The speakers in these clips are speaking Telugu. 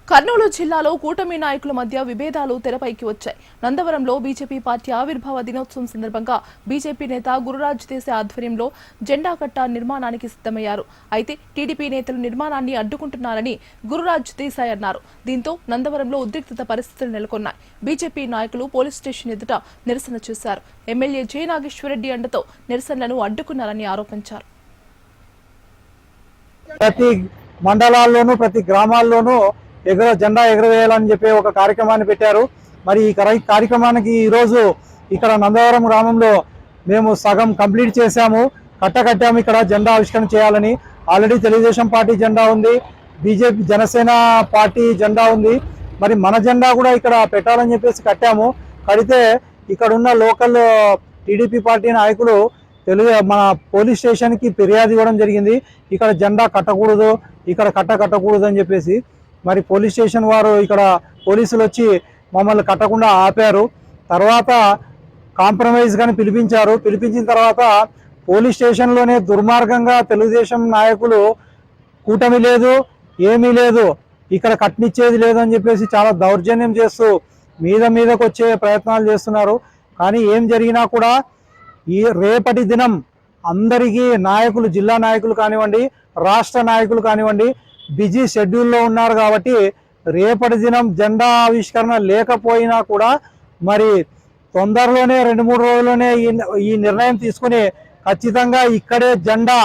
కర్నూలు జిల్లాలో కూటమి నాయకుల మధ్య విభేదాలు తెరపైకి వచ్చాయి. నందవరంలో బీజేపీ పార్టీ ఆవిర్భావ దినోత్సవం సందర్భంగా బీజేపీ నేత గురురాజ్ దేశ ఆధ్వర్యంలో జెండా కట్ట నిర్మాణానికి సిద్ధమయ్యారు. అయితే టీడీపీ నేతలు నిర్మాణాన్ని అడ్డుకుంటున్నారని గురురాజ్ దేశాయ్ అన్నారు. దీంతో నందవరంలో ఉద్రిక్తత పరిస్థితులు నెలకొన్నాయి. బీజేపీ నాయకులు పోలీస్ స్టేషన్ ఎదుట నిరసన చేశారు. ఎమ్మెల్యే జె నాగేశ్వరరెడ్డి అండతో నిరసనలను అడ్డుకున్నారని ఆరోపించారు. ప్రతి మండలాల్లోనూ ప్రతి గ్రామాల్లోనూ జెండా ఎగరవేయాలని చెప్పి ఒక కార్యక్రమాన్ని పెట్టారు. మరి ఈ కార్యక్రమానికి ఈరోజు ఇక్కడ నందవరం గ్రామంలో మేము సగం కంప్లీట్ చేశాము, కట్టాము. ఇక్కడ జెండా ఆవిష్కరణ చేయాలని ఆల్రెడీ తెలుగుదేశం పార్టీ జెండా ఉంది, బీజేపీ జనసేన పార్టీ జెండా ఉంది. మరి మన జెండా కూడా ఇక్కడ పెట్టాలని చెప్పేసి కట్టాము. కడితే ఇక్కడ ఉన్న లోకల్ టీడీపీ పార్టీ నాయకులు మన పోలీస్ స్టేషన్కి ఫిర్యాదు ఇవ్వడం జరిగింది. ఇక్కడ జెండా కట్టకూడదు, ఇక్కడ కట్టకూడదు అని చెప్పేసి. మరి పోలీస్ స్టేషన్ వారు ఇక్కడ పోలీసులు వచ్చి మమ్మల్ని కట్టకుండా ఆపారు. తర్వాత కాంప్రమైజ్ కానీ పిలిపించారు. పిలిపించిన తర్వాత పోలీస్ స్టేషన్లోనే దుర్మార్గంగా తెలుగుదేశం నాయకులు కూటమి లేదు, ఏమీ లేదు, ఇక్కడ కట్నిచ్చేది లేదు అని చెప్పేసి చాలా దౌర్జన్యం చేస్తూ మీదకు వచ్చే ప్రయత్నాలు చేస్తున్నారు. కానీ ఏం జరిగినా కూడా ఈ రేపటి దినం అందరికీ నాయకులు, జిల్లా నాయకులు కానివ్వండి, రాష్ట్ర నాయకులు కానివ్వండి, బిజీ షెడ్యూల్లో ఉన్నారు. కాబట్టి రేపటి దినం జెండా ఆవిష్కరణ లేకపోయినా కూడా మరి తొందరలోనే 2-3 రోజుల్లోనే ఈ నిర్ణయం తీసుకుని ఖచ్చితంగా ఇక్కడే జెండా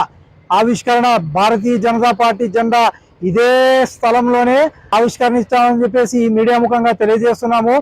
ఆవిష్కరణ, భారతీయ జనతా పార్టీ జెండా ఇదే స్థలంలోనే ఆవిష్కరణ ఇస్తామని చెప్పేసి ఈ మీడియా ముఖంగా తెలియజేస్తున్నాము.